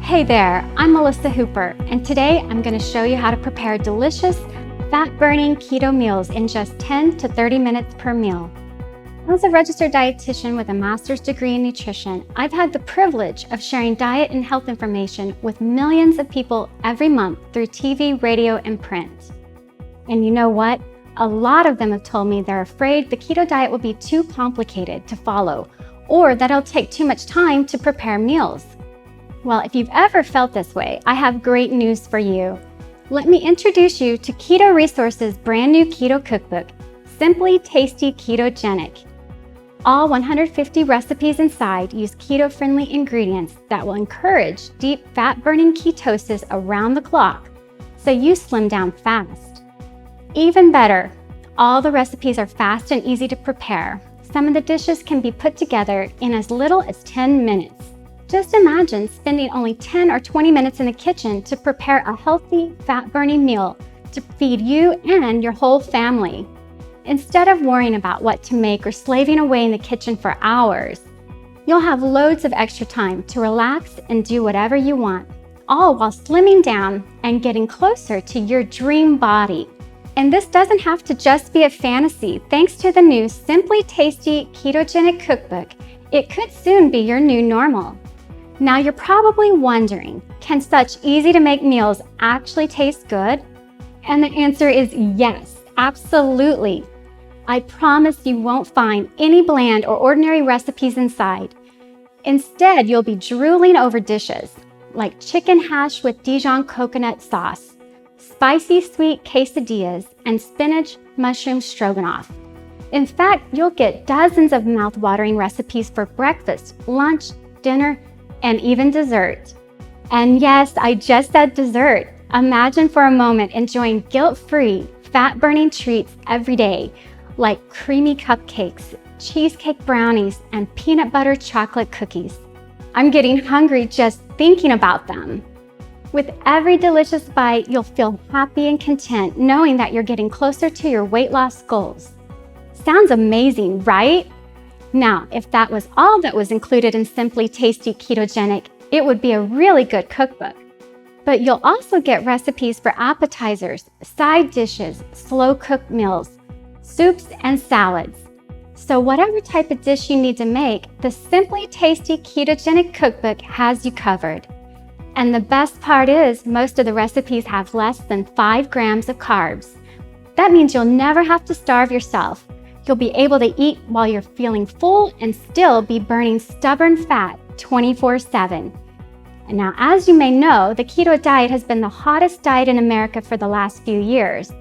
Hey there, I'm Melissa Hooper, and today I'm going to show you how to prepare delicious, fat-burning keto meals in just 10 to 30 minutes per meal. As a registered dietitian with a master's degree in nutrition, I've had the privilege of sharing diet and health information with millions of people every month through TV, radio, and print. And you know what? A lot of them have told me they're afraid the keto diet will be too complicated to follow, or that it'll take too much time to prepare meals. Well, if you've ever felt this way, I have great news for you. Let me introduce you to Keto Resources' brand new keto cookbook, Simply Tasty Ketogenic. All 150 recipes inside use keto-friendly ingredients that will encourage deep fat-burning ketosis around the clock, so you slim down fast. Even better, all the recipes are fast and easy to prepare. Some of the dishes can be put together in as little as 10 minutes. Just imagine spending only 10 or 20 minutes in the kitchen to prepare a healthy, fat-burning meal to feed you and your whole family. Instead of worrying about what to make or slaving away in the kitchen for hours, you'll have loads of extra time to relax and do whatever you want, all while slimming down and getting closer to your dream body. And this doesn't have to just be a fantasy. Thanks to the new Simply Tasty Ketogenic Cookbook, it could soon be your new normal. Now you're probably wondering, can such easy-to-make meals actually taste good? And the answer is yes, absolutely. I promise you won't find any bland or ordinary recipes inside. Instead, you'll be drooling over dishes like chicken hash with Dijon coconut sauce, spicy sweet quesadillas, and spinach mushroom stroganoff. In fact, you'll get dozens of mouth-watering recipes for breakfast, lunch, dinner, and even dessert. And yes, I just said dessert. Imagine for a moment enjoying guilt-free, fat-burning treats every day, like creamy cupcakes, cheesecake brownies, and peanut butter chocolate cookies. I'm getting hungry just thinking about them. With every delicious bite, you'll feel happy and content knowing that you're getting closer to your weight loss goals. Sounds amazing, right? Now, if that was all that was included in Simply Tasty Ketogenic, it would be a really good cookbook. But you'll also get recipes for appetizers, side dishes, slow-cooked meals, soups, and salads. So whatever type of dish you need to make, the Simply Tasty Ketogenic Cookbook has you covered. And the best part is, most of the recipes have less than 5 grams of carbs. That means you'll never have to starve yourself. You'll be able to eat while you're feeling full and still be burning stubborn fat 24/7. And now, as you may know, the keto diet has been the hottest diet in America for the last few years.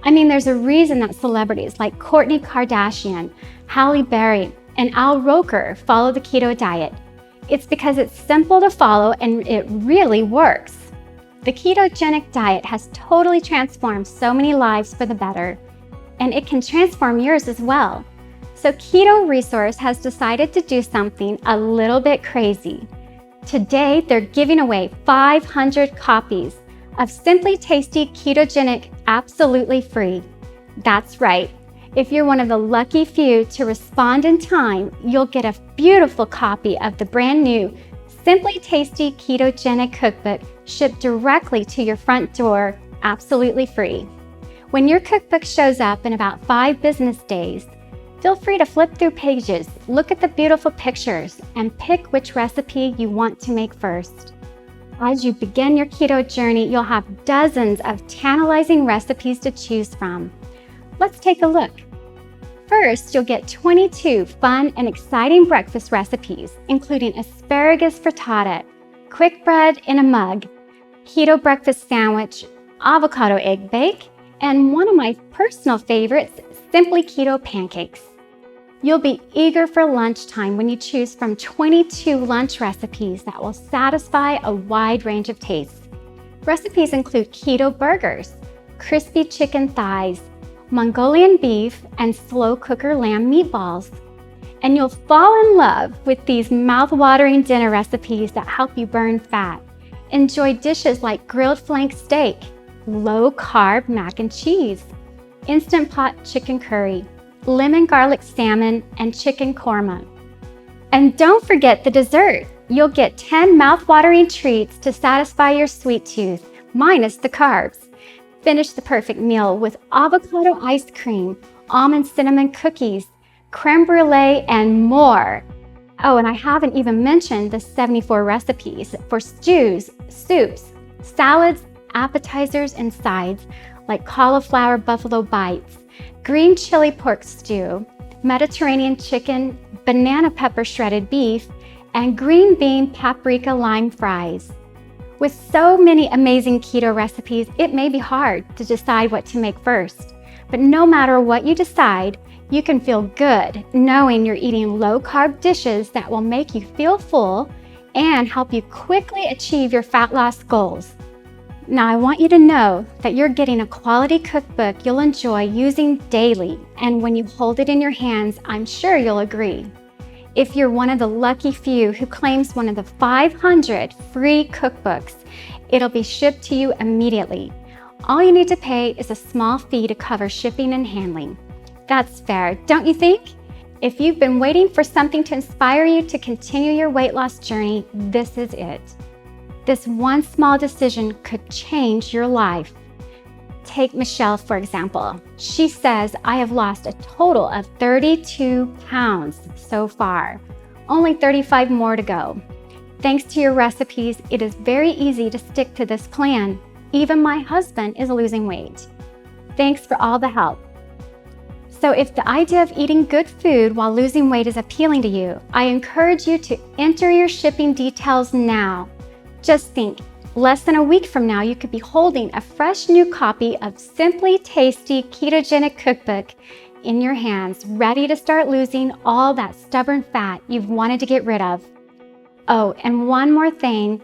I mean, there's a reason that celebrities like Kourtney Kardashian, Halle Berry, and Al Roker follow the keto diet. It's because it's simple to follow and it really works. The ketogenic diet has totally transformed so many lives for the better, and it can transform yours as well. So Keto Resource has decided to do something a little bit crazy. Today, they're giving away 500 copies of Simply Tasty Ketogenic absolutely free. That's right. If you're one of the lucky few to respond in time, you'll get a beautiful copy of the brand new Simply Tasty Ketogenic Cookbook shipped directly to your front door absolutely free. When your cookbook shows up in about 5 business days, feel free to flip through pages, look at the beautiful pictures, and pick which recipe you want to make first. As you begin your keto journey, you'll have dozens of tantalizing recipes to choose from. Let's take a look. First, you'll get 22 fun and exciting breakfast recipes, including asparagus frittata, quick bread in a mug, keto breakfast sandwich, avocado egg bake, and one of my personal favorites, Simply Keto pancakes. You'll be eager for lunchtime when you choose from 22 lunch recipes that will satisfy a wide range of tastes. Recipes include keto burgers, crispy chicken thighs, Mongolian beef, and slow cooker lamb meatballs. And you'll fall in love with these mouth-watering dinner recipes that help you burn fat. Enjoy dishes like grilled flank steak, low-carb mac and cheese, instant pot chicken curry, lemon garlic salmon, and chicken korma. And don't forget the dessert, You'll get 10 mouth-watering treats to satisfy your sweet tooth, minus the carbs. Finish the perfect meal with avocado ice cream, almond cinnamon cookies, creme brulee, and more. Oh, and I haven't even mentioned the 74 recipes for stews, soups, salads, appetizers, and sides like cauliflower buffalo bites, green chili pork stew, Mediterranean chicken, banana pepper shredded beef, and green bean paprika lime fries. With so many amazing keto recipes, it may be hard to decide what to make first. But no matter what you decide, you can feel good knowing you're eating low-carb dishes that will make you feel full and help you quickly achieve your fat loss goals. Now, I want you to know that you're getting a quality cookbook you'll enjoy using daily, and when you hold it in your hands, I'm sure you'll agree. If you're one of the lucky few who claims one of the 500 free cookbooks, it'll be shipped to you immediately. All you need to pay is a small fee to cover shipping and handling. That's fair, don't you think? If you've been waiting for something to inspire you to continue your weight loss journey, this is it. This one small decision could change your life. Take Michelle, for example. She says, I have lost a total of 32 pounds so far, only 35 more to go. Thanks to your recipes, it is very easy to stick to this plan. Even my husband is losing weight. Thanks for all the help. So if the idea of eating good food while losing weight is appealing to you, I encourage you to enter your shipping details now. Just think, less than a week from now, you could be holding a fresh new copy of Simply Tasty Ketogenic Cookbook in your hands, ready to start losing all that stubborn fat you've wanted to get rid of. Oh, and one more thing.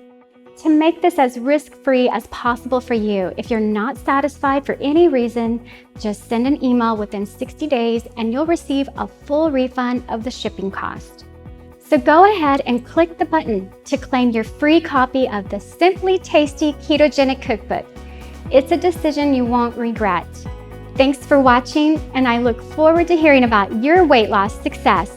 To make this as risk-free as possible for you, if you're not satisfied for any reason, just send an email within 60 days and you'll receive a full refund of the shipping cost. So go ahead and click the button to claim your free copy of the Simply Tasty Ketogenic Cookbook. It's a decision you won't regret. Thanks for watching, and I look forward to hearing about your weight loss success.